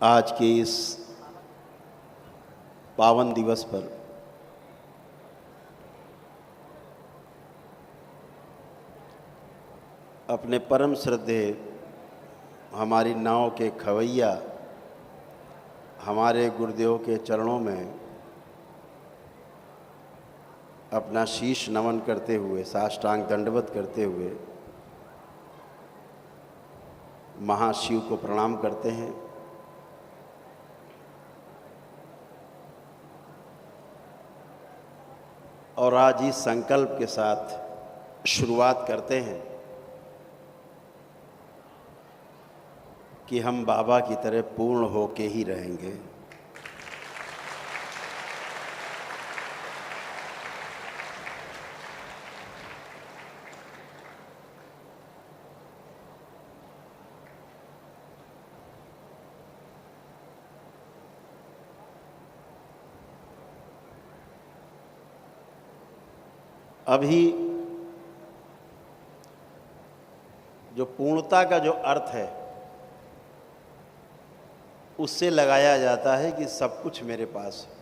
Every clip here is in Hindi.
आज के इस पावन दिवस पर अपने परम श्रद्धेय हमारी नाव के खवैया हमारे गुरुदेव के चरणों में अपना शीश नमन करते हुए, साष्टांग दंडवत करते हुए महाशिव को प्रणाम करते हैं। और आज इस संकल्प के साथ शुरुआत करते हैं कि हम बाबा की तरह पूर्ण होके ही रहेंगे। अभी जो पूर्णता का जो अर्थ है उससे लगाया जाता है कि सब कुछ मेरे पास है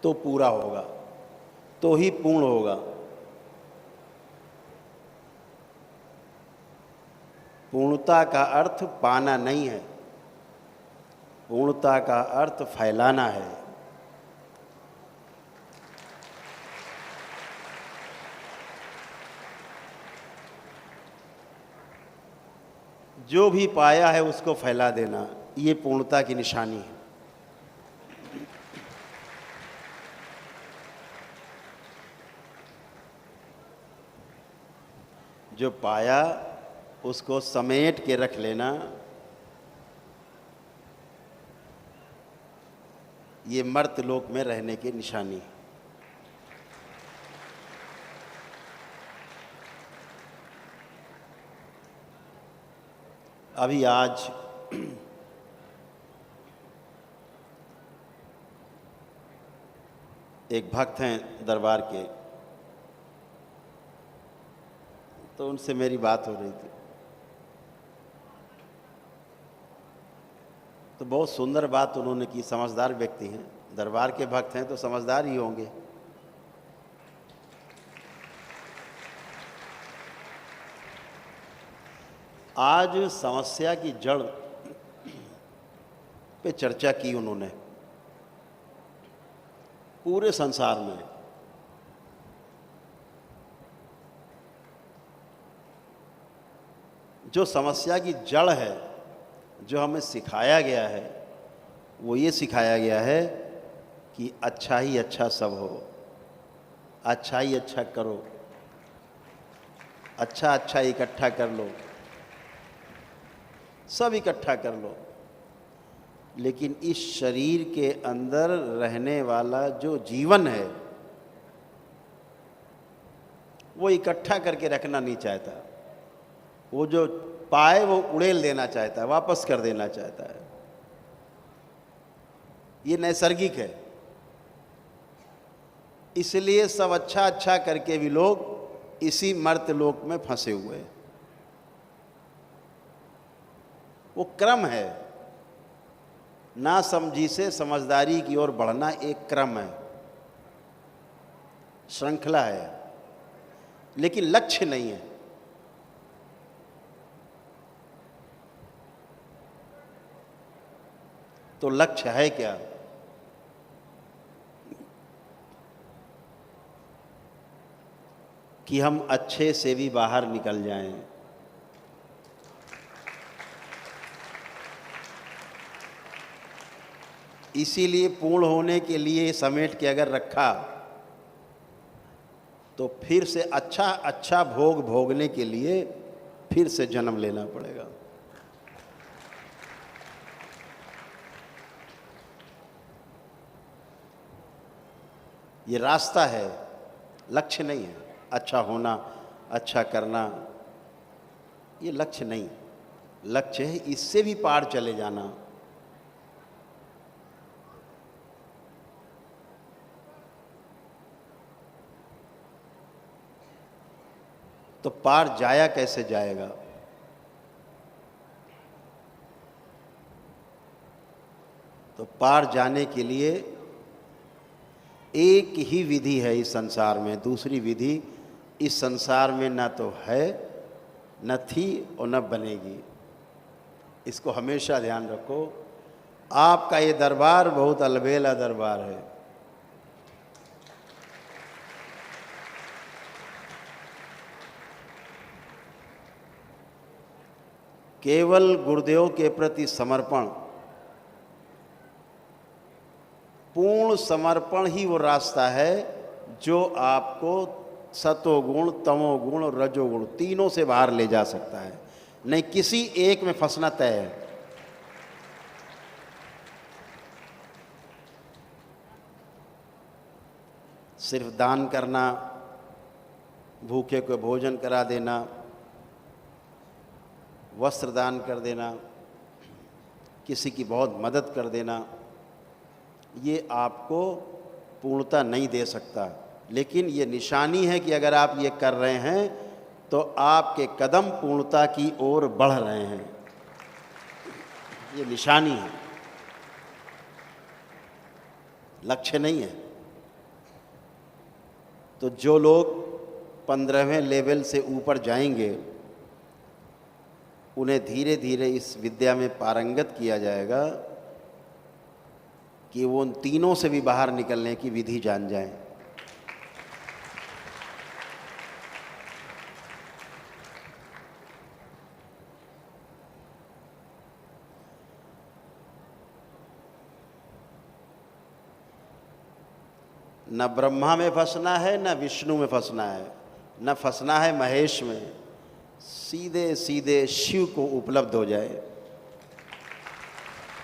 तो पूरा होगा, तो ही पूर्ण होगा। पूर्णता का अर्थ पाना नहीं है, पूर्णता का अर्थ फैलाना है। जो भी पाया है उसको फैला देना, ये पूर्णता की निशानी है। जो पाया उसको समेट के रख लेना, ये मर्त्यलोक में रहने की निशानी है। अभी आज एक भक्त हैं दरबार के, तो उनसे मेरी बात हो रही थी, तो बहुत सुंदर बात उन्होंने की। समझदार व्यक्ति हैं, दरबार के भक्त हैं तो समझदार ही होंगे। आज समस्या की जड़ पे चर्चा की उन्होंने। पूरे संसार में जो समस्या की जड़ है, जो हमें सिखाया गया है, वो ये सिखाया गया है कि अच्छा ही अच्छा सब हो, अच्छा ही अच्छा करो, अच्छा अच्छा इकट्ठा कर लो, सब इकट्ठा कर लो। लेकिन इस शरीर के अंदर रहने वाला जो जीवन है वो इकट्ठा करके रखना नहीं चाहता। वो जो पाए वो उड़ेल देना चाहता है, वापस कर देना चाहता है। ये नैसर्गिक है। इसलिए सब अच्छा अच्छा करके भी लोग इसी मर्त्यलोक में फंसे हुए हैं। वो क्रम है, ना समझी से समझदारी की ओर बढ़ना एक क्रम है, श्रृंखला है, लेकिन लक्ष्य नहीं है। तो लक्ष्य है क्या? कि हम अच्छे से भी बाहर निकल जाएं। इसीलिए पूर्ण होने के लिए समेट के अगर रखा तो फिर से अच्छा अच्छा भोग भोगने के लिए फिर से जन्म लेना पड़ेगा। ये रास्ता है, लक्ष्य नहीं है। अच्छा होना, अच्छा करना, ये लक्ष्य नहीं। लक्ष्य है इससे भी पार चले जाना। तो पार जाया कैसे जाएगा? तो पार जाने के लिए एक ही विधि है इस संसार में, दूसरी विधि इस संसार में न तो है, न थी और न बनेगी। इसको हमेशा ध्यान रखो। आपका ये दरबार बहुत अलबेला दरबार है। केवल गुरुदेव के प्रति समर्पण, पूर्ण समर्पण ही वो रास्ता है जो आपको सतोगुण, तमोगुण और रजोगुण तीनों से बाहर ले जा सकता है। नहीं किसी एक में फंसना तय है। सिर्फ दान करना, भूखे को भोजन करा देना, वस्त्र दान कर देना, किसी की बहुत मदद कर देना, ये आपको पूर्णता नहीं दे सकता। लेकिन ये निशानी है कि अगर आप ये कर रहे हैं तो आपके कदम पूर्णता की ओर बढ़ रहे हैं। ये निशानी है, लक्ष्य नहीं है। तो जो लोग 15वें लेवल से ऊपर जाएंगे, उन्हें धीरे धीरे इस विद्या में पारंगत किया जाएगा कि वो उन तीनों से भी बाहर निकलने की विधि जान जाएं। न ब्रह्मा में फंसना है, न विष्णु में फंसना है, न फंसना है महेश में। सीधे सीधे शिव को उपलब्ध हो जाए,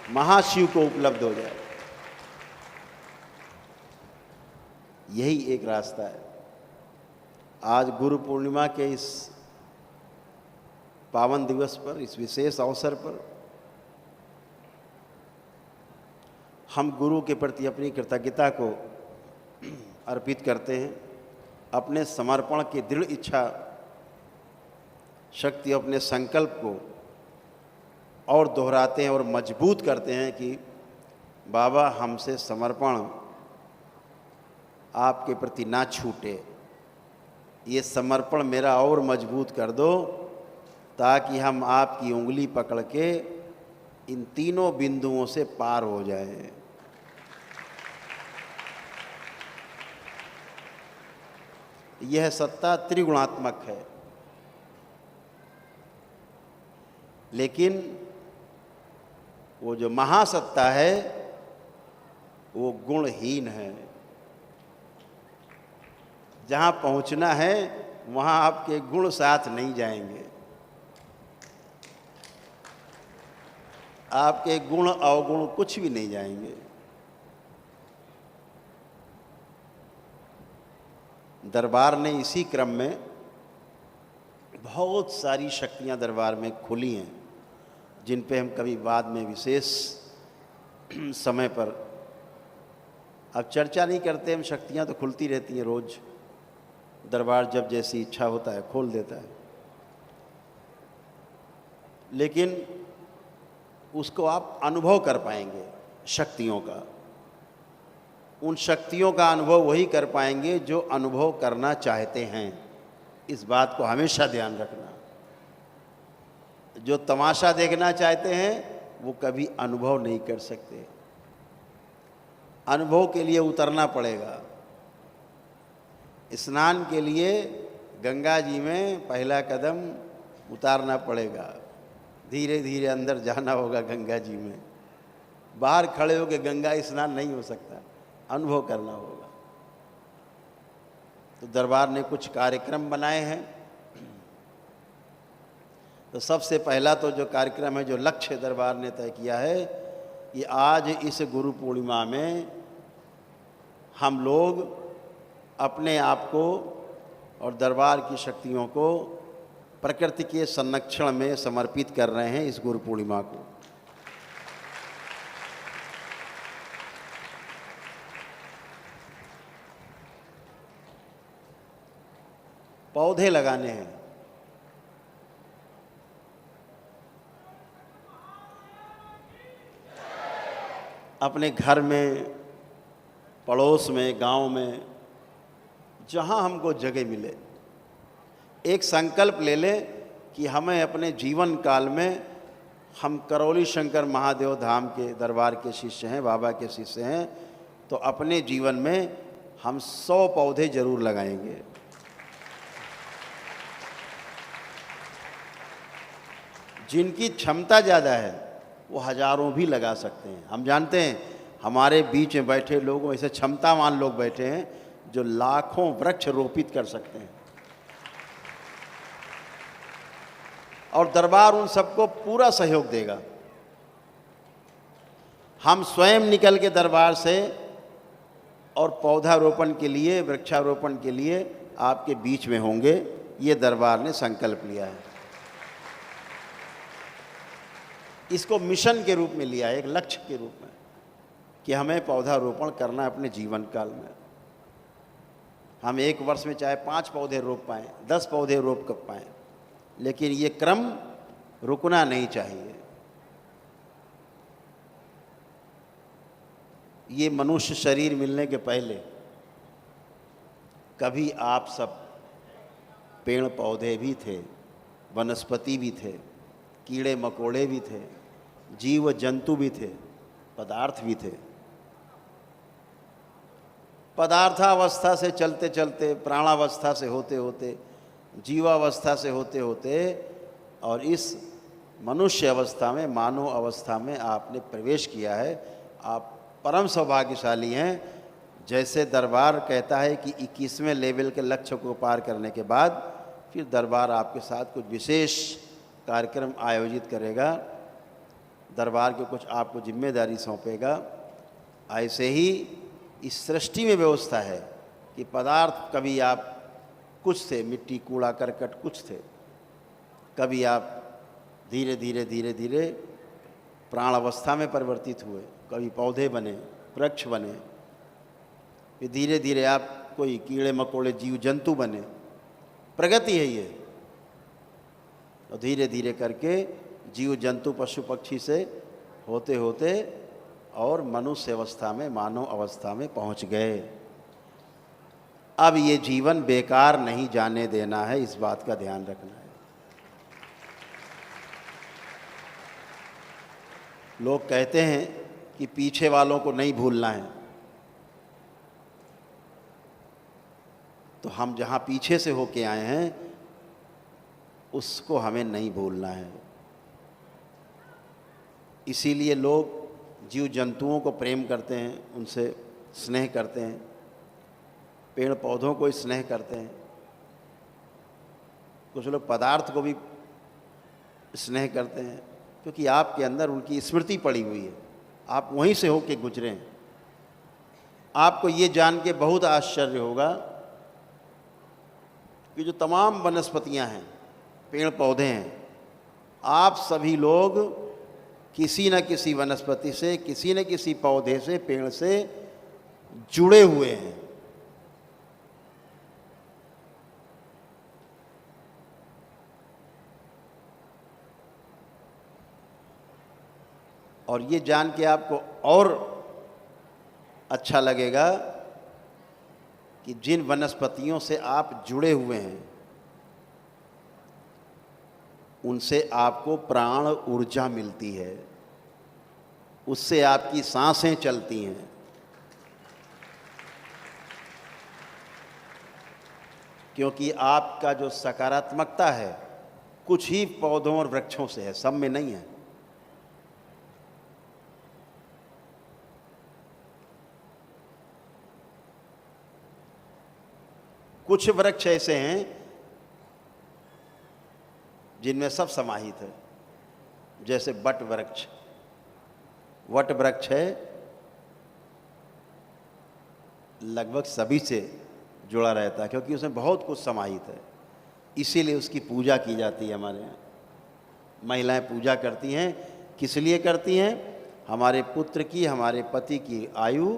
महाशिव को उपलब्ध हो जाए। यही एक रास्ता है। आज गुरु पूर्णिमा के इस पावन दिवस पर, इस विशेष अवसर पर हम गुरु के प्रति अपनी कृतज्ञता को अर्पित करते हैं। अपने समर्पण की दृढ़ इच्छा शक्ति, अपने संकल्प को और दोहराते हैं और मजबूत करते हैं कि बाबा हमसे समर्पण आपके प्रति ना छूटे। ये समर्पण मेरा और मजबूत कर दो ताकि हम आपकी उंगली पकड़ के इन तीनों बिंदुओं से पार हो जाएं। यह सत्ता त्रिगुणात्मक है, लेकिन वो जो महासत्ता है वो गुणहीन है। जहाँ पहुँचना है वहाँ आपके गुण साथ नहीं जाएंगे। आपके गुण अवगुण कुछ भी नहीं जाएंगे। दरबार ने इसी क्रम में बहुत सारी शक्तियाँ दरबार में खुली हैं, जिन पे हम कभी बाद में विशेष समय पर, अब चर्चा नहीं करते हम। शक्तियाँ तो खुलती रहती हैं रोज़। दरबार जब जैसी इच्छा होता है खोल देता है, लेकिन उसको आप अनुभव कर पाएंगे शक्तियों का। उन शक्तियों का अनुभव वही कर पाएंगे जो अनुभव करना चाहते हैं। इस बात को हमेशा ध्यान रखना। जो तमाशा देखना चाहते हैं वो कभी अनुभव नहीं कर सकते। अनुभव के लिए उतरना पड़ेगा। स्नान के लिए गंगा जी में पहला कदम उतारना पड़ेगा। धीरे धीरे अंदर जाना होगा गंगा जी में। बाहर खड़े होकर गंगा स्नान नहीं हो सकता, अनुभव करना होगा। तो दरबार ने कुछ कार्यक्रम बनाए हैं। तो सबसे पहला तो जो कार्यक्रम है, जो लक्ष्य दरबार ने तय किया है कि आज इस गुरु पूर्णिमा में हम लोग अपने आप को और दरबार की शक्तियों को प्रकृति के संरक्षण में समर्पित कर रहे हैं। इस गुरु पूर्णिमा को पौधे लगाने हैं। अपने घर में, पड़ोस में, गांव में, जहां हमको जगह मिले, एक संकल्प ले ले कि हमें अपने जीवन काल में, हम करौली शंकर महादेव धाम के दरबार के शिष्य हैं, बाबा के शिष्य हैं, तो अपने जीवन में हम 100 पौधे जरूर लगाएंगे। जिनकी क्षमता ज़्यादा है वो हजारों भी लगा सकते हैं। हम जानते हैं हमारे बीच में बैठे लोग ऐसे क्षमतावान लोग बैठे हैं जो लाखों वृक्ष रोपित कर सकते हैं, और दरबार उन सबको पूरा सहयोग देगा। हम स्वयं निकल के दरबार से और पौधारोपण के लिए, वृक्षारोपण के लिए आपके बीच में होंगे, ये दरबार ने संकल्प लिया है। इसको मिशन के रूप में लिया है, एक लक्ष्य के रूप में, कि हमें पौधारोपण करना है अपने जीवन काल में। हम एक वर्ष में चाहे 5 पौधे रोप पाएँ, 10 पौधे रोप कर पाएँ, लेकिन ये क्रम रुकना नहीं चाहिए। ये मनुष्य शरीर मिलने के पहले कभी आप सब पेड़ पौधे भी थे, वनस्पति भी थे, कीड़े मकोड़े भी थे, जीव जंतु भी थे, पदार्थ भी थे। पदार्थावस्था से चलते चलते, प्राणावस्था से होते होते, जीवावस्था से होते होते, और इस मनुष्य अवस्था में, मानव अवस्था में आपने प्रवेश किया है। आप परम सौभाग्यशाली हैं। जैसे दरबार कहता है कि 21वें लेवल के लक्ष्य को पार करने के बाद फिर दरबार आपके साथ कुछ विशेष कार्यक्रम आयोजित करेगा, दरबार के कुछ आपको जिम्मेदारी सौंपेगा। ऐसे ही इस सृष्टि में व्यवस्था है कि पदार्थ कभी आप कुछ थे, मिट्टी कूड़ा करकट कुछ थे, कभी आप धीरे धीरे धीरे धीरे प्राण अवस्था में परिवर्तित हुए, कभी पौधे बने, वृक्ष बने, फिर धीरे धीरे आप कोई कीड़े मकोड़े जीव जंतु बने। प्रगति है ये। और धीरे धीरे करके जीव जंतु पशु पक्षी से होते होते और मनुष्य अवस्था में, मानव अवस्था में पहुंच गए। अब ये जीवन बेकार नहीं जाने देना है, इस बात का ध्यान रखना है। लोग कहते हैं कि पीछे वालों को नहीं भूलना है, तो हम जहाँ पीछे से होके आए हैं उसको हमें नहीं भूलना है। इसीलिए लोग जीव जंतुओं को प्रेम करते हैं, उनसे स्नेह करते हैं, पेड़ पौधों को स्नेह करते हैं, कुछ लोग पदार्थ को भी स्नेह करते हैं, क्योंकि आपके अंदर उनकी स्मृति पड़ी हुई है, आप वहीं से होके गुजरे हैं। आपको ये जान के बहुत आश्चर्य होगा कि जो तमाम वनस्पतियां हैं, पेड़ पौधे हैं, आप सभी लोग किसी न किसी वनस्पति से, किसी न किसी पौधे से, पेड़ से जुड़े हुए हैं। और ये जान के आपको और अच्छा लगेगा कि जिन वनस्पतियों से आप जुड़े हुए हैं उनसे आपको प्राण ऊर्जा मिलती है, उससे आपकी सांसें चलती हैं। क्योंकि आपका जो सकारात्मकता है कुछ ही पौधों और वृक्षों से है, सब में नहीं है। कुछ वृक्ष ऐसे हैं जिनमें सब समाहित है, जैसे वट वृक्ष। वट वृक्ष है, लगभग सभी से जुड़ा रहता है क्योंकि उसमें बहुत कुछ समाहित है, इसीलिए उसकी पूजा की जाती है। हमारे यहाँ महिलाएं पूजा करती हैं। किस लिए करती हैं? हमारे पुत्र की, हमारे पति की आयु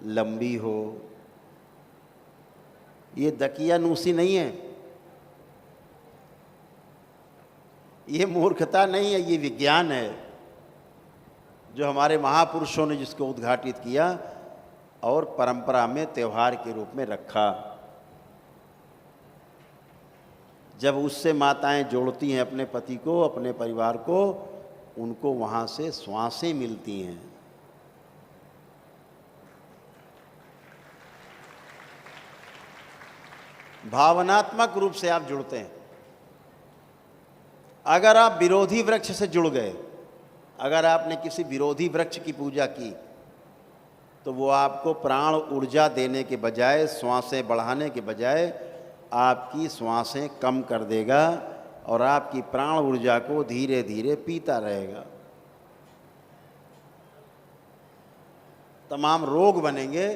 लंबी हो। ये दकियानूसी नहीं है, ये मूर्खता नहीं है, ये विज्ञान है। जो हमारे महापुरुषों ने जिसको उद्घाटित किया और परंपरा में त्यौहार के रूप में रखा। जब उससे माताएं जोड़ती हैं अपने पति को, अपने परिवार को, उनको वहाँ से श्वासें मिलती हैं। भावनात्मक रूप से आप जुड़ते हैं। अगर आप विरोधी वृक्ष से जुड़ गए, अगर आपने किसी विरोधी वृक्ष की पूजा की, तो वो आपको प्राण ऊर्जा देने के बजाय, श्वासें बढ़ाने के बजाय आपकी श्वासें कम कर देगा और आपकी प्राण ऊर्जा को धीरे धीरे पीता रहेगा। तमाम रोग बनेंगे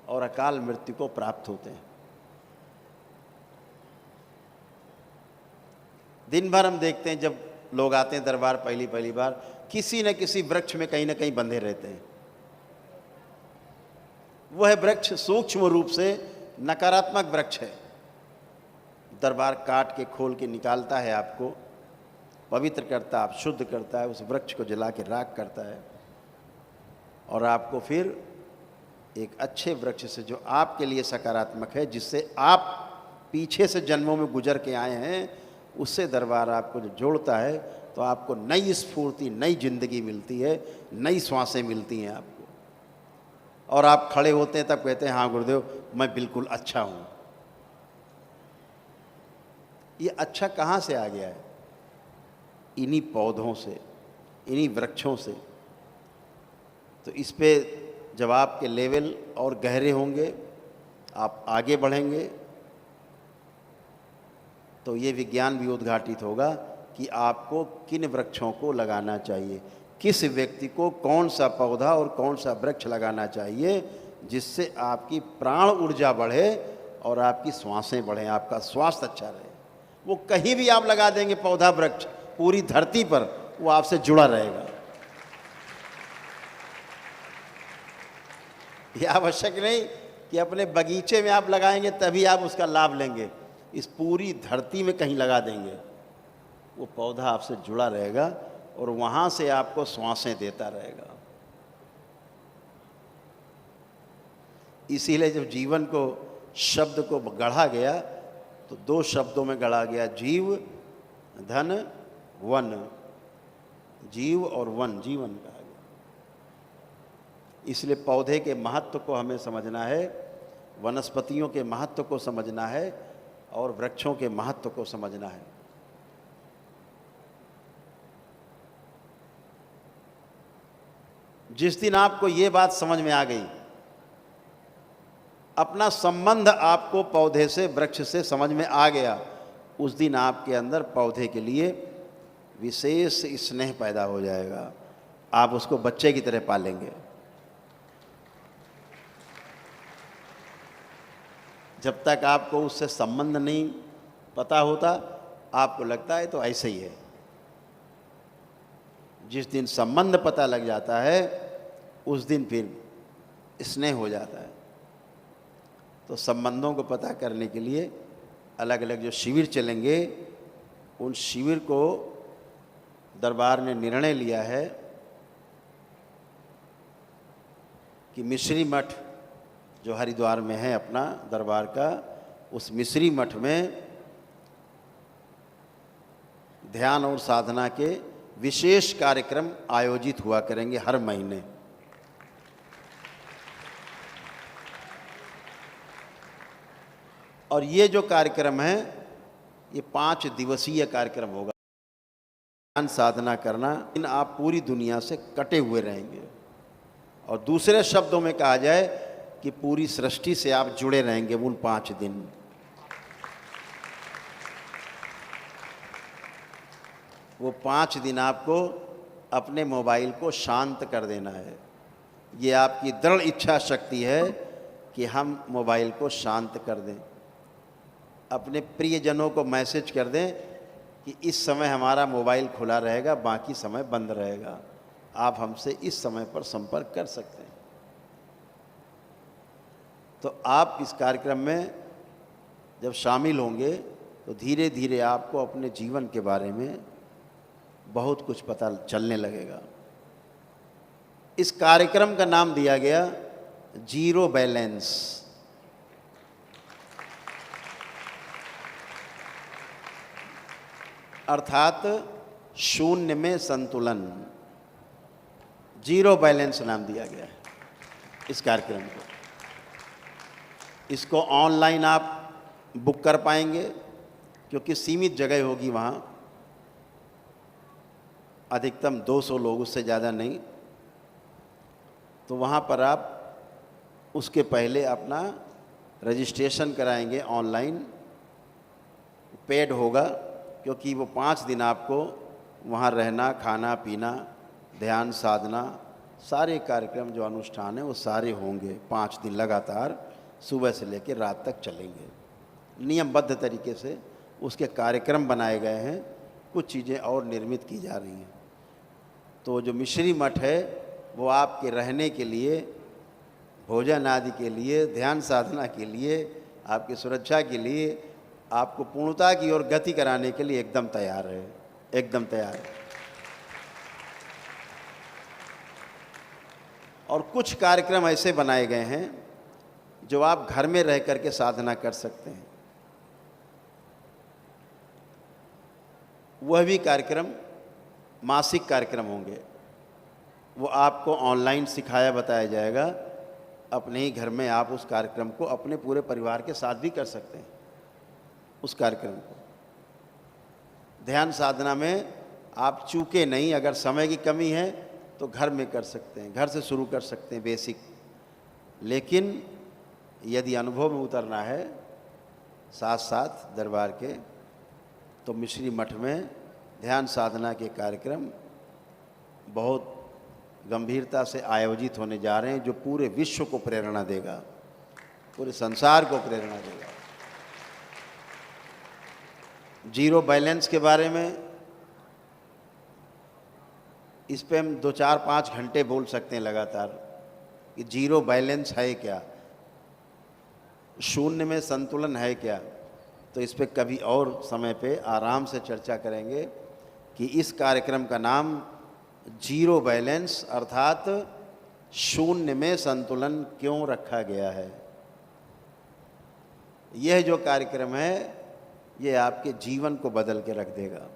और अकाल मृत्यु को प्राप्त होते हैं। दिन भर हम देखते हैं जब लोग आते हैं दरबार पहली बार, किसी न किसी वृक्ष में कहीं ना कहीं बंधे रहते हैं। वह वृक्ष सूक्ष्म रूप से नकारात्मक वृक्ष है। दरबार काट के खोल के निकालता है, आपको पवित्र करता है, आप शुद्ध करता है, उस वृक्ष को जला के राख करता है और आपको फिर एक अच्छे वृक्ष से जो आपके लिए सकारात्मक है, जिससे आप पीछे से जन्मों में गुजर के आए हैं, उससे दरबार आपको जो जोड़ता है, तो आपको नई स्फूर्ति, नई जिंदगी मिलती है, नई श्वासें मिलती हैं आपको। और आप खड़े होते हैं तब कहते हैं, हाँ गुरुदेव, मैं बिल्कुल अच्छा हूँ। ये अच्छा कहाँ से आ गया है? इन्हीं पौधों से, इन्हीं वृक्षों से। तो इस पे जब आपके लेवल और गहरे होंगे, आप आगे बढ़ेंगे, तो ये विज्ञान भी उद्घाटित होगा कि आपको किन वृक्षों को लगाना चाहिए, किस व्यक्ति को कौन सा पौधा और कौन सा वृक्ष लगाना चाहिए, जिससे आपकी प्राण ऊर्जा बढ़े और आपकी श्वासें बढ़ें, आपका स्वास्थ्य अच्छा रहे। वो कहीं भी आप लगा देंगे पौधा वृक्ष, पूरी धरती पर वो आपसे जुड़ा रहेगा। ये आवश्यक नहीं कि अपने बगीचे में आप लगाएंगे तभी आप उसका लाभ लेंगे। इस पूरी धरती में कहीं लगा देंगे, वो पौधा आपसे जुड़ा रहेगा और वहाँ से आपको श्वासें देता रहेगा। इसीलिए जब जीवन को, शब्द को गढ़ा गया, तो दो शब्दों में गढ़ा गया, जीव धन वन। जीव और वन, जीवन कहा गया। इसलिए पौधे के महत्व को हमें समझना है, वनस्पतियों के महत्व को समझना है और वृक्षों के महत्व को समझना है। जिस दिन आपको ये बात समझ में आ गई, अपना संबंध आपको पौधे से, वृक्ष से समझ में आ गया, उस दिन आपके अंदर पौधे के लिए विशेष स्नेह पैदा हो जाएगा। आप उसको बच्चे की तरह पालेंगे। जब तक आपको उससे संबंध नहीं पता होता, आपको लगता है तो ऐसे ही है। जिस दिन संबंध पता लग जाता है, उस दिन फिर स्नेह हो जाता है। तो संबंधों को पता करने के लिए अलग अलग जो शिविर चलेंगे, उन शिविर को दरबार ने निर्णय लिया है कि मिश्री मठ जो हरिद्वार में है अपना दरबार का, उस मिश्री मठ में ध्यान और साधना के विशेष कार्यक्रम आयोजित हुआ करेंगे हर महीने। और ये जो कार्यक्रम है, ये 5 दिवसीय कार्यक्रम होगा। ध्यान साधना करना, इन आप पूरी दुनिया से कटे हुए रहेंगे। और दूसरे शब्दों में कहा जाए कि पूरी सृष्टि से आप जुड़े रहेंगे उन 5 दिन। वो 5 दिन आपको अपने मोबाइल को शांत कर देना है। ये आपकी दृढ़ इच्छा शक्ति है कि हम मोबाइल को शांत कर दें। अपने प्रियजनों को मैसेज कर दें कि इस समय हमारा मोबाइल खुला रहेगा, बाकी समय बंद रहेगा, आप हमसे इस समय पर संपर्क कर सकते हैं। तो आप इस कार्यक्रम में जब शामिल होंगे, तो धीरे धीरे आपको अपने जीवन के बारे में बहुत कुछ पता चलने लगेगा। इस कार्यक्रम का नाम दिया गया जीरो बैलेंस। अर्थात शून्य में संतुलन, जीरो बैलेंस नाम दिया गया है इस कार्यक्रम को। इसको ऑनलाइन आप बुक कर पाएंगे क्योंकि सीमित जगह होगी वहाँ, अधिकतम 200 लोग, उससे ज़्यादा नहीं। तो वहाँ पर आप उसके पहले अपना रजिस्ट्रेशन कराएंगे ऑनलाइन, पेड होगा क्योंकि वो 5 दिन आपको वहाँ रहना, खाना पीना, ध्यान साधना, सारे कार्यक्रम जो अनुष्ठान है वो सारे होंगे 5 दिन लगातार, सुबह से लेकर रात तक चलेंगे। नियमबद्ध तरीके से उसके कार्यक्रम बनाए गए हैं, कुछ चीज़ें और निर्मित की जा रही हैं। तो जो मिश्री मठ है वो आपके रहने के लिए, भोजन आदि के लिए, ध्यान साधना के लिए, आपकी सुरक्षा के लिए, आपको पूर्णता की ओर गति कराने के लिए एकदम तैयार है, एकदम तैयार है। और कुछ कार्यक्रम ऐसे बनाए गए हैं जो आप घर में रह करके साधना कर सकते हैं। वह भी कार्यक्रम मासिक कार्यक्रम होंगे, वो आपको ऑनलाइन सिखाया बताया जाएगा। अपने ही घर में आप उस कार्यक्रम को अपने पूरे परिवार के साथ भी कर सकते हैं। उस कार्यक्रम को ध्यान साधना में आप चूके नहीं, अगर समय की कमी है तो घर में कर सकते हैं, घर से शुरू कर सकते हैं बेसिक। लेकिन यदि अनुभव में उतरना है साथ साथ दरबार के, तो मिश्री मठ में ध्यान साधना के कार्यक्रम बहुत गंभीरता से आयोजित होने जा रहे हैं, जो पूरे विश्व को प्रेरणा देगा, पूरे संसार को प्रेरणा देगा। जीरो बैलेंस के बारे में इस पे हम 2, 4, 5 घंटे बोल सकते हैं लगातार कि जीरो बैलेंस है क्या, शून्य में संतुलन है क्या। तो इस पे कभी और समय पे आराम से चर्चा करेंगे कि इस कार्यक्रम का नाम जीरो बैलेंस अर्थात शून्य में संतुलन क्यों रखा गया है। यह जो कार्यक्रम है ये आपके जीवन को बदल के रख देगा।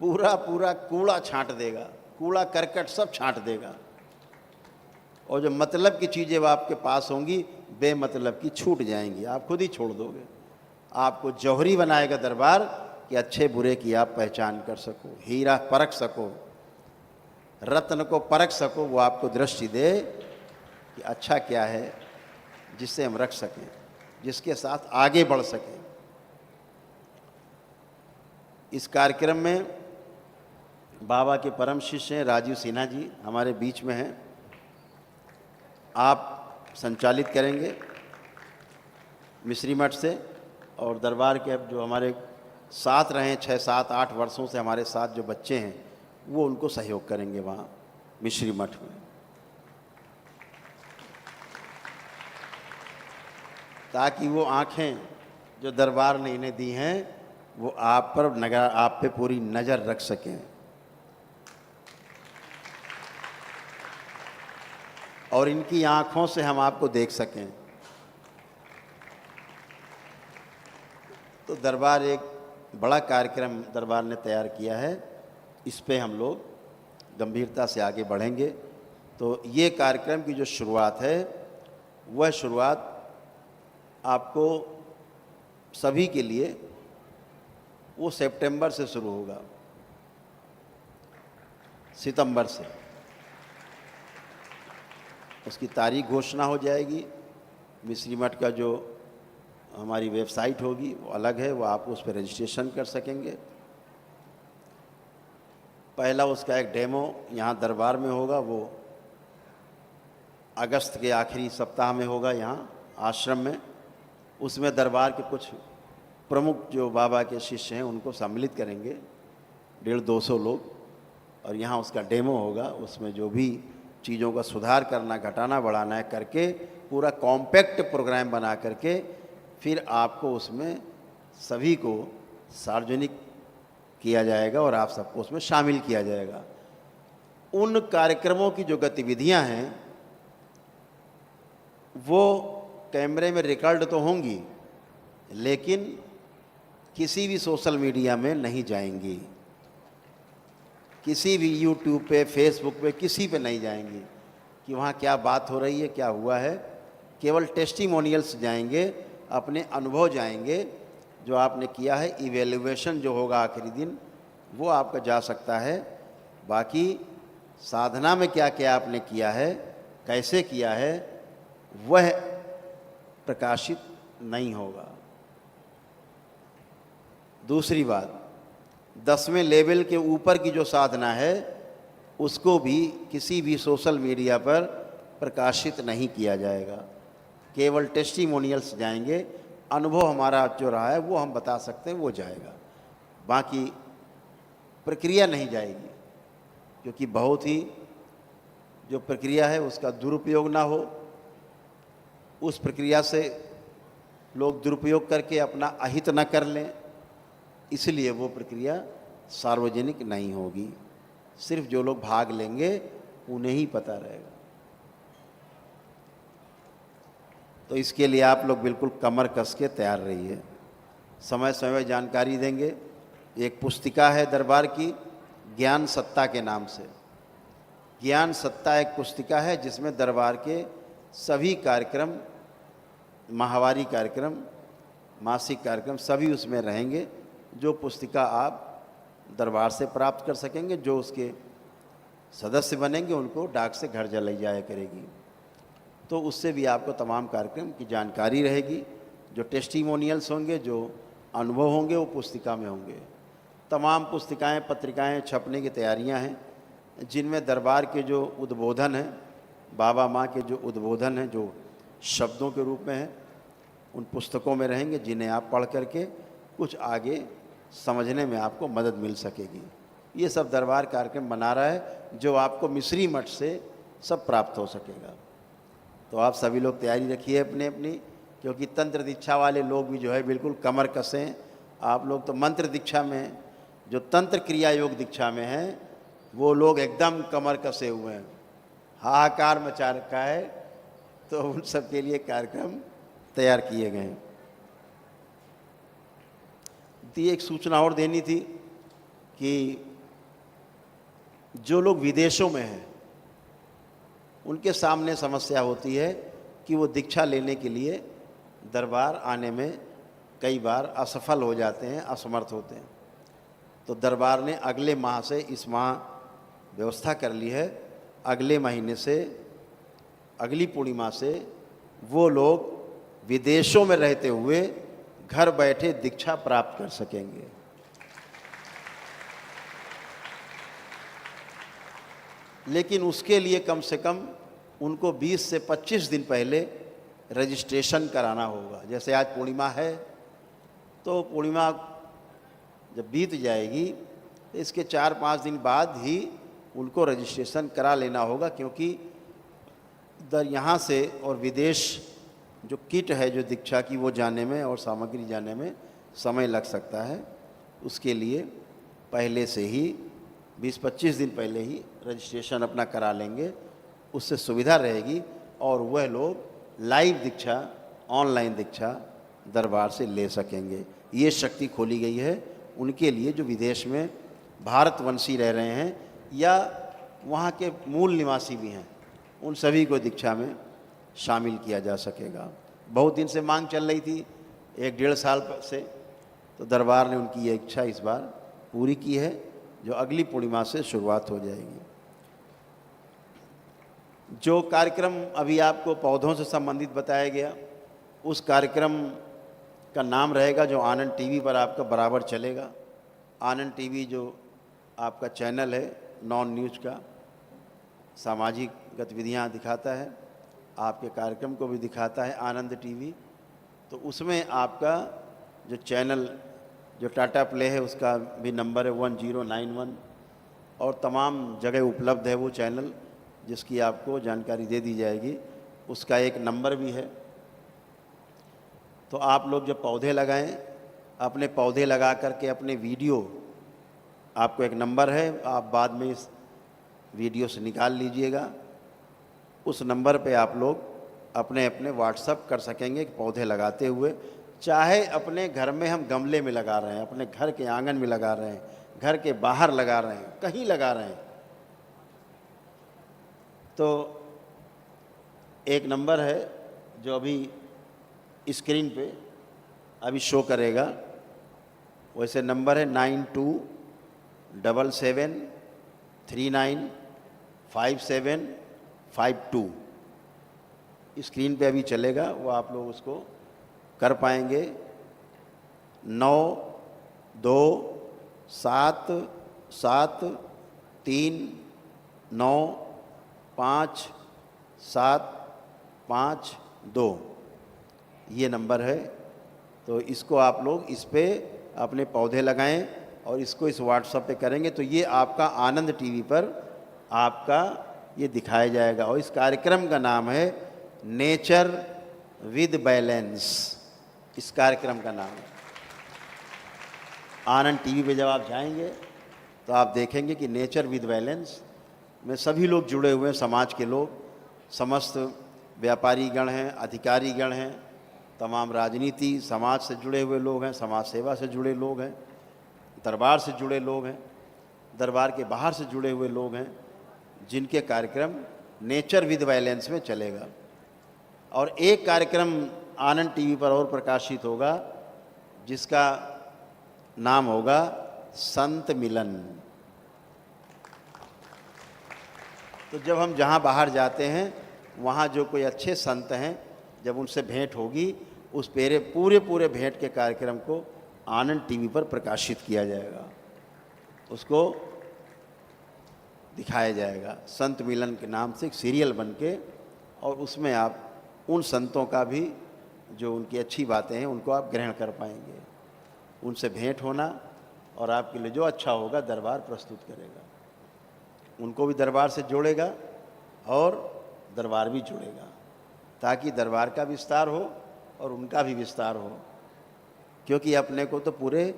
पूरा पूरा कूड़ा छांट देगा, कूड़ा करकट सब छांट देगा, और जो मतलब की चीज़ें आपके पास होंगी बेमतलब की छूट जाएंगी, आप खुद ही छोड़ दोगे। आपको जौहरी बनाएगा दरबार कि अच्छे बुरे की आप पहचान कर सको, हीरा परख सको, रत्न को परख सको। वो आपको दृष्टि दे कि अच्छा क्या है जिससे हम रख सकें, जिसके साथ आगे बढ़ सकें। इस कार्यक्रम में बाबा के परम शिष्य हैं राजीव सिन्हा जी, हमारे बीच में हैं। आप संचालित करेंगे मिश्री मठ से, और दरबार के अब जो हमारे साथ रहे 6, 7, 8 वर्षों से हमारे साथ जो बच्चे हैं वो उनको सहयोग करेंगे वहाँ मिश्री मठ में, ताकि वो आँखें जो दरबार ने इन्हें दी हैं वो आप पर आप पे पूरी नज़र रख सकें, और इनकी आँखों से हम आपको देख सकें। तो दरबार एक बड़ा कार्यक्रम दरबार ने तैयार किया है, इस पे हम लोग गंभीरता से आगे बढ़ेंगे। तो ये कार्यक्रम की जो शुरुआत है वह शुरुआत आपको सभी के लिए वो सितंबर से शुरू होगा, सितंबर से उसकी तारीख घोषणा हो जाएगी। मिश्री मठ का जो हमारी वेबसाइट होगी वो अलग है, वो आप उस पर रजिस्ट्रेशन कर सकेंगे। पहला उसका एक डेमो यहाँ दरबार में होगा, वो अगस्त के आखिरी सप्ताह में होगा यहाँ आश्रम में। उसमें दरबार के कुछ प्रमुख जो बाबा के शिष्य हैं उनको सम्मिलित करेंगे, 150-200 लोग, और यहाँ उसका डेमो होगा। उसमें जो भी चीज़ों का सुधार करना, घटाना, बढ़ाना है करके पूरा कॉम्पैक्ट प्रोग्राम बना करके फिर आपको उसमें सभी को सार्वजनिक किया जाएगा और आप सबको उसमें शामिल किया जाएगा। उन कार्यक्रमों की जो गतिविधियां हैं वो कैमरे में रिकॉर्ड तो होंगी, लेकिन किसी भी सोशल मीडिया में नहीं जाएंगी, किसी भी यूट्यूब पे, फेसबुक पे, किसी पे नहीं जाएंगी कि वहाँ क्या बात हो रही है, क्या हुआ है। केवल टेस्टिमोनियल्स जाएंगे, अपने अनुभव जाएंगे, जो आपने किया है। इवेल्युएशन जो होगा आखिरी दिन वो आपका जा सकता है। बाकी साधना में क्या क्या आपने किया है, कैसे किया है, वह प्रकाशित नहीं होगा। दूसरी बात, 10वें लेवल के ऊपर की जो साधना है उसको भी किसी भी सोशल मीडिया पर प्रकाशित नहीं किया जाएगा। केवल टेस्टिमोनियल्स जाएंगे, अनुभव हमारा जो रहा है वो हम बता सकते हैं, वो जाएगा। बाकी प्रक्रिया नहीं जाएगी, क्योंकि बहुत ही जो प्रक्रिया है उसका दुरुपयोग ना हो, उस प्रक्रिया से लोग दुरुपयोग करके अपना अहित न कर लें, इसलिए वो प्रक्रिया सार्वजनिक नहीं होगी। सिर्फ जो लोग भाग लेंगे उन्हें ही पता रहेगा। तो इसके लिए आप लोग बिल्कुल कमर कस के तैयार रहिए। समय समय जानकारी देंगे। एक पुस्तिका है दरबार की, ज्ञान सत्ता के नाम से। ज्ञान सत्ता एक पुस्तिका है जिसमें दरबार के सभी कार्यक्रम, माहवारी कार्यक्रम, मासिक कार्यक्रम सभी उसमें रहेंगे। जो पुस्तिका आप दरबार से प्राप्त कर सकेंगे, जो उसके सदस्य बनेंगे उनको डाक से घर जलाई जाया करेगी। तो उससे भी आपको तमाम कार्यक्रम की जानकारी रहेगी। जो टेस्टिमोनियल्स होंगे, जो अनुभव होंगे, वो पुस्तिका में होंगे। तमाम पुस्तिकाएं, पत्रिकाएं छपने की तैयारियां हैं, जिनमें दरबार के जो उद्बोधन हैं, बाबा माँ के जो उद्बोधन हैं, जो शब्दों के रूप में हैं, उन पुस्तकों में रहेंगे, जिन्हें आप पढ़ करके कुछ आगे समझने में आपको मदद मिल सकेगी। ये सब दरबार कार्यक्रम बना रहा है, जो आपको मिस्री मठ से सब प्राप्त हो सकेगा। तो आप सभी लोग तैयारी रखिए अपने अपनी, क्योंकि तंत्र दीक्षा वाले लोग भी जो है बिल्कुल कमर कसें। आप लोग तो मंत्र दीक्षा में, जो तंत्र क्रिया योग दीक्षा में हैं, वो लोग एकदम कमर कसे हुए हैं, हाहाकार मचा रखा है। तो उन सब के लिए कार्यक्रम तैयार किए गए हैं। एक सूचना और देनी थी कि जो लोग विदेशों में हैं उनके सामने समस्या होती है कि वो दीक्षा लेने के लिए दरबार आने में कई बार असफल हो जाते हैं, असमर्थ होते हैं। तो दरबार ने अगले माह से, इस माह व्यवस्था कर ली है, अगले महीने से, अगली पूर्णिमा से वो लोग विदेशों में रहते हुए घर बैठे दीक्षा प्राप्त कर सकेंगे। लेकिन उसके लिए कम से कम उनको 20 से 25 दिन पहले रजिस्ट्रेशन कराना होगा। जैसे आज पूर्णिमा है, तो पूर्णिमा जब बीत जाएगी तो इसके 4-5 दिन बाद ही उनको रजिस्ट्रेशन करा लेना होगा, क्योंकि इधर यहाँ से और विदेश जो किट है जो दीक्षा की, वो जाने में और सामग्री जाने में समय लग सकता है। उसके लिए पहले से ही 20-25 दिन पहले ही रजिस्ट्रेशन अपना करा लेंगे, उससे सुविधा रहेगी और वह लोग लाइव दीक्षा, ऑनलाइन दीक्षा दरबार से ले सकेंगे। ये शक्ति खोली गई है उनके लिए जो विदेश में भारतवंशी रह रहे हैं या वहाँ के मूल निवासी भी हैं, उन सभी को दीक्षा में शामिल किया जा सकेगा। बहुत दिन से मांग चल रही थी, 1-1.5 साल से, तो दरबार ने उनकी ये इच्छा इस बार पूरी की है, जो अगली पूर्णिमा से शुरुआत हो जाएगी। जो कार्यक्रम अभी आपको पौधों से संबंधित बताया गया, उस कार्यक्रम का नाम रहेगा, जो आनंद टीवी पर आपका बराबर चलेगा। आनंद टीवी जो आपका चैनल है, नॉन न्यूज का, सामाजिक गतिविधियाँ दिखाता है, आपके कार्यक्रम को भी दिखाता है आनंद टीवी। तो उसमें आपका जो चैनल, जो टाटा प्ले है, उसका भी नंबर है 1091 और तमाम जगह उपलब्ध है वो चैनल, जिसकी आपको जानकारी दे दी जाएगी। उसका एक नंबर भी है। तो आप लोग जब पौधे लगाएं अपने पौधे लगा करके अपने वीडियो, आपको एक नंबर है, आप बाद में इस वीडियो से निकाल लीजिएगा। उस नंबर पे आप लोग अपने अपने व्हाट्सअप कर सकेंगे पौधे लगाते हुए, चाहे अपने घर में हम गमले में लगा रहे हैं, अपने घर के आंगन में लगा रहे हैं, घर के बाहर लगा रहे हैं, कहीं लगा रहे हैं। तो एक नंबर है जो अभी स्क्रीन पे अभी शो करेगा, वैसे नंबर है 9277395752। स्क्रीन पे अभी चलेगा, वो आप लोग उसको कर पाएंगे। 9277395752 ये नंबर है। तो इसको आप लोग इस पे अपने पौधे लगाएं और इसको इस व्हाट्सएप पे करेंगे तो ये आपका आनंद टीवी पर आपका ये दिखाया जाएगा। और इस कार्यक्रम का नाम है नेचर विद बैलेंस। इस कार्यक्रम का नाम है आनंद टीवी पे। जब आप जाएंगे तो आप देखेंगे कि नेचर विद बैलेंस में सभी लोग जुड़े हुए हैं, समाज के लोग, समस्त व्यापारी गण हैं, अधिकारी गण हैं, तमाम राजनीति समाज से जुड़े हुए लोग हैं, समाज सेवा से जुड़े लोग हैं, दरबार से जुड़े लोग हैं, दरबार के बाहर से जुड़े हुए लोग हैं, जिनके कार्यक्रम नेचर विद बैलेंस में चलेगा। और एक कार्यक्रम आनंद टीवी पर और प्रकाशित होगा जिसका नाम होगा संत मिलन। तो जब हम जहाँ बाहर जाते हैं वहाँ जो कोई अच्छे संत हैं, जब उनसे भेंट होगी, उस पूरे भेंट के कार्यक्रम को आनंद टीवी पर प्रकाशित किया जाएगा, उसको दिखाया जाएगा संत मिलन के नाम से एक सीरियल बनके। और उसमें आप उन संतों का भी जो उनकी अच्छी बातें हैं उनको आप ग्रहण कर पाएंगे, उनसे भेंट होना, और आपके लिए जो अच्छा होगा दरबार प्रस्तुत करेगा, उनको भी दरबार से जोड़ेगा और दरबार भी जुड़ेगा, ताकि दरबार का विस्तार हो और उनका भी विस्तार हो। क्योंकि अपने को तो पूरे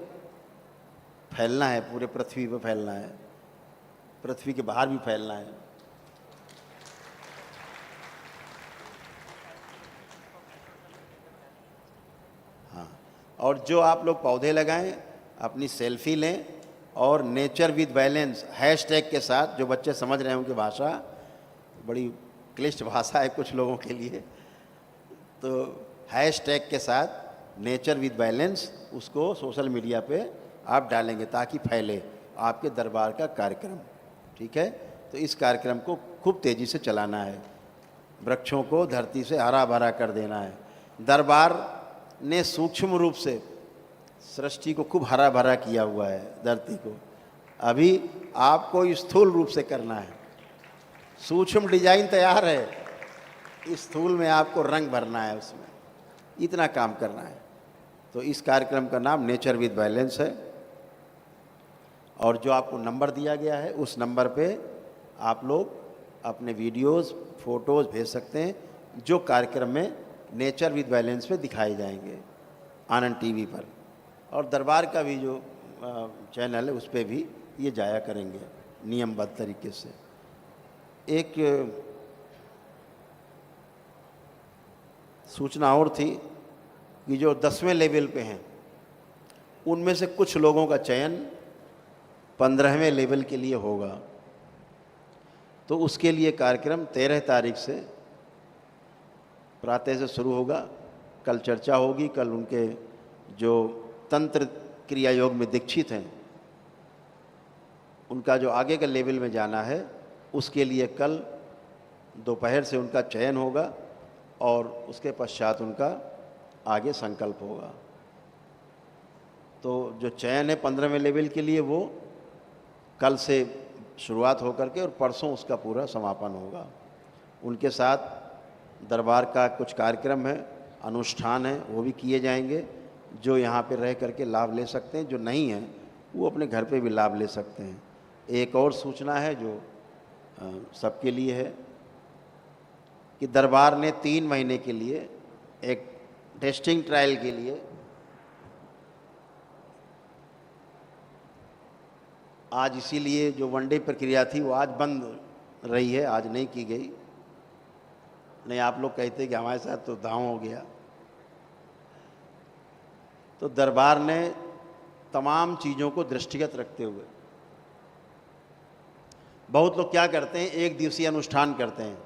फैलना है, पूरे पृथ्वी पर फैलना है, पृथ्वी के बाहर भी फैलना है। हाँ, और जो आप लोग पौधे लगाएं, अपनी सेल्फी लें और नेचर विद बैलेंस हैशटैग के साथ, जो बच्चे समझ रहे हैं उनकी भाषा बड़ी क्लिष्ट भाषा है कुछ लोगों के लिए, तो हैशटैग के साथ नेचर विद बैलेंस उसको सोशल मीडिया पे आप डालेंगे ताकि फैले आपके दरबार का कार्यक्रम। ठीक है, तो इस कार्यक्रम को खूब तेज़ी से चलाना है, वृक्षों को धरती से हरा भरा कर देना है। दरबार ने सूक्ष्म रूप से सृष्टि को खूब हरा भरा किया हुआ है, धरती को। अभी आपको स्थूल रूप से करना है, सूक्ष्म डिजाइन तैयार है, स्थूल में आपको रंग भरना है, उसमें इतना काम करना है। तो इस कार्यक्रम का नाम नेचर विद बैलेंस है। और जो आपको नंबर दिया गया है उस नंबर पे आप लोग अपने वीडियोस, फोटोज़ भेज सकते हैं जो कार्यक्रम में नेचर विद बैलेंस में दिखाए जाएंगे आनंद टीवी पर। और दरबार का भी जो चैनल है उस पर भी ये जाया करेंगे नियमबद्ध तरीके से। एक सूचना और थी कि जो 10वें लेवल पे हैं उनमें से कुछ लोगों का चयन 15वें लेवल के लिए होगा। तो उसके लिए कार्यक्रम 13 तारीख से प्रातः से शुरू होगा। कल चर्चा होगी, कल उनके जो तंत्र क्रिया योग में दीक्षित हैं उनका जो आगे के लेवल में जाना है उसके लिए कल दोपहर से उनका चयन होगा और उसके पश्चात उनका आगे संकल्प होगा। तो जो चयन है 15वें लेवल के लिए वो कल से शुरुआत होकर के और परसों उसका पूरा समापन होगा। उनके साथ दरबार का कुछ कार्यक्रम है, अनुष्ठान है, वो भी किए जाएंगे जो यहाँ पे रह करके लाभ ले सकते हैं, जो नहीं हैं वो अपने घर पे भी लाभ ले सकते हैं। एक और सूचना है जो सबके लिए है कि दरबार ने 3 महीने के लिए एक टेस्टिंग ट्रायल के लिए आज इसीलिए जो वनडे प्रक्रिया थी वो आज बंद रही है, आज नहीं की गई। नहीं, आप लोग कहते कि हमारे साथ तो दांव हो गया। तो दरबार ने तमाम चीज़ों को दृष्टिगत रखते हुए, बहुत लोग क्या करते हैं, एक दिवसीय अनुष्ठान करते हैं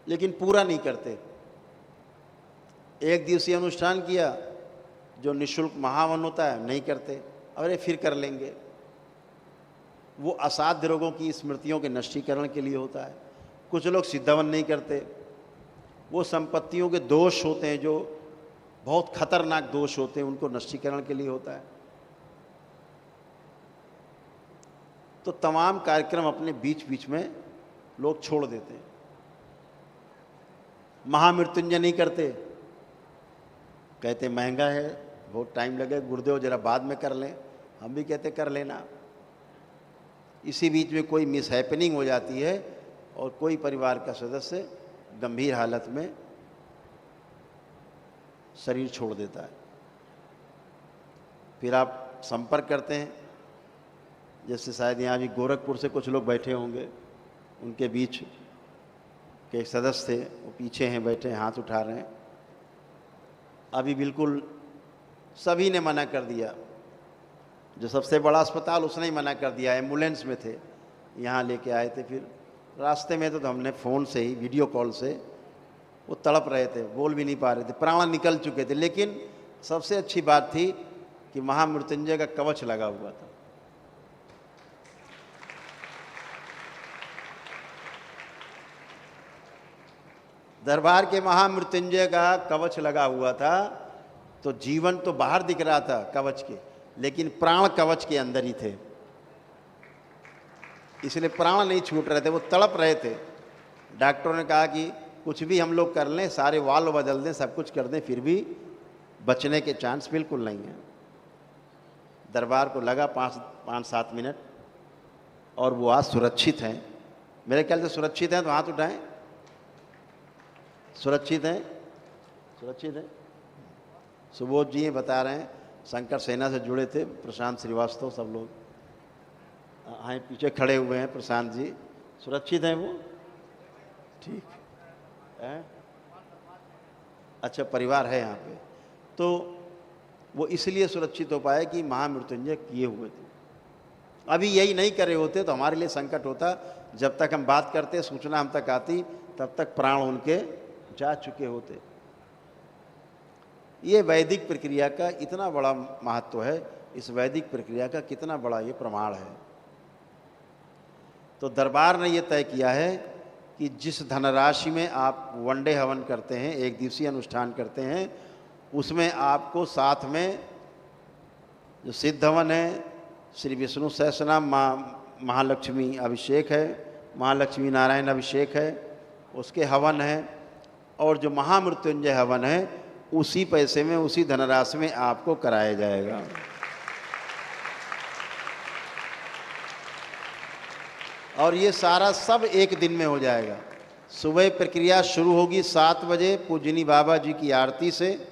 लेकिन पूरा नहीं करते। एक दिवसीय अनुष्ठान किया, जो निःशुल्क महावन होता है नहीं करते, अरे फिर कर लेंगे। वो असाध्य रोगों की स्मृतियों के नष्टीकरण के लिए होता है। कुछ लोग सिद्धवन नहीं करते, वो संपत्तियों के दोष होते हैं, जो बहुत खतरनाक दोष होते हैं, उनको नष्टीकरण के लिए होता है। तो तमाम कार्यक्रम अपने बीच बीच में लोग छोड़ देते हैं। महामृत्युंजय नहीं करते, कहते महंगा है, बहुत टाइम लगेगा, गुरुदेव जरा बाद में कर लें। हम भी कहते कर लेना। इसी बीच में कोई मिस हैपनिंग हो जाती है और कोई परिवार का सदस्य गंभीर हालत में शरीर छोड़ देता है। फिर आप संपर्क करते हैं, जैसे शायद यहाँ भी गोरखपुर से कुछ लोग बैठे होंगे, उनके बीच के एक सदस्य थे, वो पीछे हैं बैठे, हाथ उठा रहे हैं। अभी बिल्कुल सभी ने मना कर दिया, जो सबसे बड़ा अस्पताल उसने ही मना कर दिया। एम्बुलेंस में थे, यहाँ लेके आए थे, फिर रास्ते में तो हमने फ़ोन से ही, वीडियो कॉल से, वो तड़प रहे थे, बोल भी नहीं पा रहे थे, प्राण निकल चुके थे। लेकिन सबसे अच्छी बात थी कि महामृत्युंजय का कवच लगा हुआ था। दरबार के महामृत्युंजय का कवच लगा हुआ था, तो जीवन तो बाहर दिख रहा था कवच के, लेकिन प्राण कवच के अंदर ही थे, इसलिए प्राण नहीं छूट रहे थे, वो तड़प रहे थे। डॉक्टरों ने कहा कि कुछ भी हम लोग कर लें, सारे वाल्व बदल दें, सब कुछ कर दें, फिर भी बचने के चांस बिल्कुल नहीं है। दरबार को लगा 5-7 मिनट, और वो आज सुरक्षित हैं। मेरे ख्याल से सुरक्षित हैं, तो हाथ उठाएं। सुरक्षित हैं, सुरक्षित हैं। सुबोध जी बता रहे हैं, शंकर सेना से जुड़े थे, प्रशांत श्रीवास्तव, सब लोग हाँ पीछे खड़े हुए हैं। प्रशांत जी सुरक्षित हैं, वो ठीक है। अच्छा, परिवार है यहाँ पे, तो वो इसलिए सुरक्षित हो पाए कि महामृत्युंजय किए हुए थे। अभी यही नहीं करे होते तो हमारे लिए संकट होता। जब तक हम बात करते, सूचना हम तक आती, तब तक प्राण उनके जा चुके होते। ये वैदिक प्रक्रिया का इतना बड़ा महत्व है, इस वैदिक प्रक्रिया का कितना बड़ा ये प्रमाण है। तो दरबार ने ये तय किया है कि जिस धनराशि में आप वनडे हवन करते हैं, एक दिवसीय अनुष्ठान करते हैं, उसमें आपको साथ में जो सिद्ध हवन है, श्री विष्णु सहस्रनाम महालक्ष्मी अभिषेक है, महालक्ष्मी नारायण अभिषेक है, उसके हवन है, और जो महामृत्युंजय हवन है, उसी पैसे में, उसी धनराशि में आपको कराया जाएगा। और ये सारा सब एक दिन में हो जाएगा। सुबह प्रक्रिया शुरू होगी 7 बजे पूजनी बाबा जी की आरती से,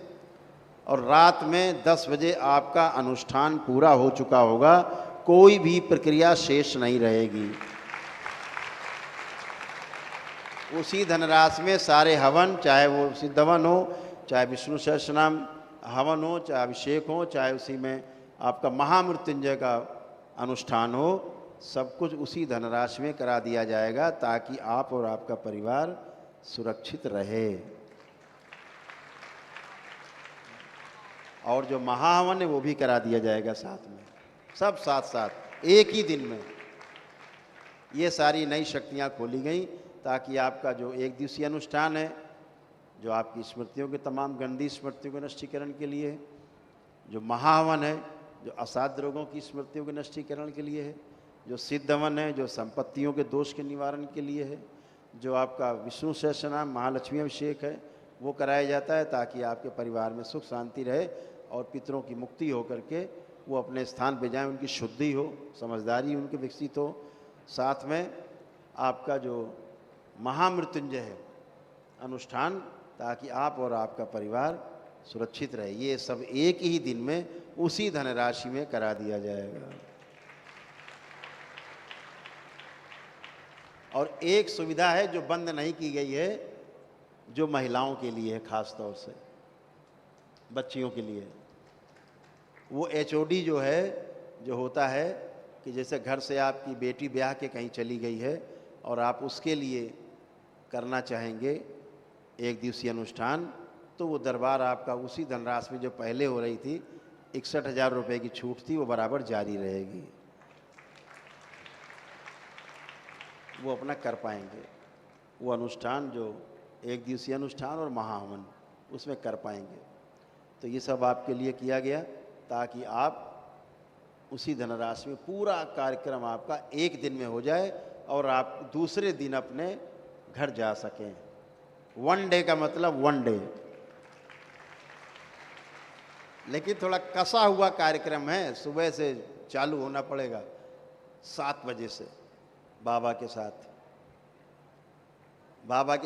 और रात में 10 बजे आपका अनुष्ठान पूरा हो चुका होगा। कोई भी प्रक्रिया शेष नहीं रहेगी। उसी धनराशि में सारे हवन, चाहे वो सिद्ध हवन हो, चाहे विष्णु सहस्रनाम हवन हो, चाहे अभिषेक हो, चाहे उसी में आपका महामृत्युंजय का अनुष्ठान हो, सब कुछ उसी धनराशि में करा दिया जाएगा, ताकि आप और आपका परिवार सुरक्षित रहे। और जो महाहवन है वो भी करा दिया जाएगा साथ में, सब साथ साथ एक ही दिन में। ये सारी नई शक्तियाँ खोली गई, ताकि आपका जो एक दिवसीय अनुष्ठान है, जो आपकी स्मृतियों के तमाम गंदी स्मृतियों के नष्टीकरण के लिए है, जो महाहवन है, जो असाध्य रोगों की स्मृतियों के नष्टीकरण के लिए है, जो सिद्ध हवन है, जो संपत्तियों के दोष के निवारण के लिए है, जो आपका विष्णु सहस्रनाम महालक्ष्मी अभिषेक है, वो कराया जाता है, ताकि आपके परिवार में सुख शांति रहे और पितरों की मुक्ति हो करके वो अपने स्थान पे जाएं, उनकी शुद्धि हो, समझदारी उनके विकसित हो। साथ में आपका जो महामृत्युंजय है अनुष्ठान, ताकि आप और आपका परिवार सुरक्षित रहे। ये सब एक ही दिन में उसी धनराशि में करा दिया जाएगा। और एक सुविधा है जो बंद नहीं की गई है, जो महिलाओं के लिए है, खास तौर से बच्चियों के लिए। वो एचओडी जो है, जो होता है कि जैसे घर से आपकी बेटी ब्याह के कहीं चली गई है और आप उसके लिए करना चाहेंगे एक दिवसीय अनुष्ठान, तो वो दरबार आपका उसी धनराशि में जो पहले हो रही थी 61,000 रुपये की छूट थी, वो बराबर जारी रहेगी। वो अपना कर पाएंगे, वो अनुष्ठान जो एक दिवसीय अनुष्ठान और महाहवन उसमें कर पाएंगे। तो ये सब आपके लिए किया गया ताकि आप उसी धनराशि में पूरा कार्यक्रम आपका एक दिन में हो जाए और आप दूसरे दिन अपने घर जा सकें। वन डे का मतलब वन डे, लेकिन थोड़ा कसा हुआ कार्यक्रम है। सुबह से चालू होना पड़ेगा 7 बजे से बाबा के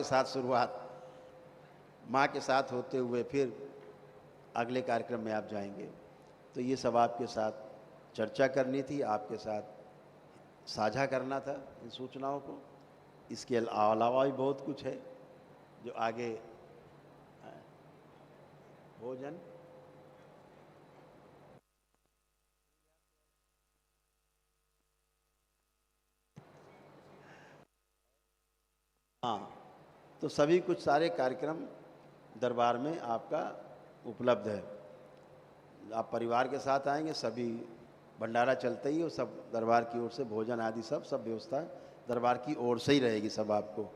साथ शुरुआत, माँ के साथ होते हुए फिर अगले कार्यक्रम में आप जाएंगे। तो ये सब आपके साथ चर्चा करनी थी, आपके साथ साझा करना था इन सूचनाओं को। इसके अलावा भी बहुत कुछ है जो आगे भोजन, हाँ, तो सभी कुछ सारे कार्यक्रम दरबार में आपका उपलब्ध है। आप परिवार के साथ आएंगे, सभी भंडारा चलते ही, और सब दरबार की ओर से भोजन आदि सब व्यवस्था दरबार की ओर से ही रहेगी सब आपको।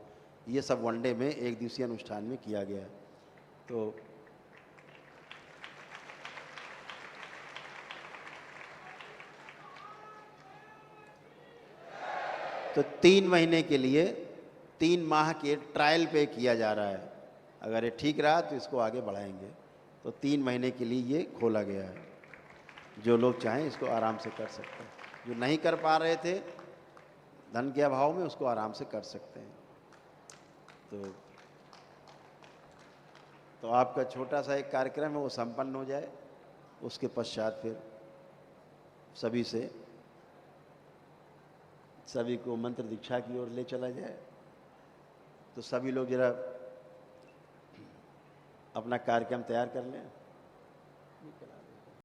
ये सब वनडे में एक दिवसीय अनुष्ठान में किया गया है। तो 3 महीने के लिए 3 माह के ट्रायल पे किया जा रहा है। अगर ये ठीक रहा तो इसको आगे बढ़ाएंगे। तो 3 महीने के लिए ये खोला गया है, जो लोग चाहें इसको आराम से कर सकते हैं। जो नहीं कर पा रहे थे धन के अभाव में, उसको आराम से कर सकते हैं। तो आपका छोटा सा एक कार्यक्रम है वो संपन्न हो जाए, उसके पश्चात फिर सभी को मंत्र दीक्षा की ओर ले चला जाए। तो सभी लोग जरा अपना कार्यक्रम तैयार कर लें।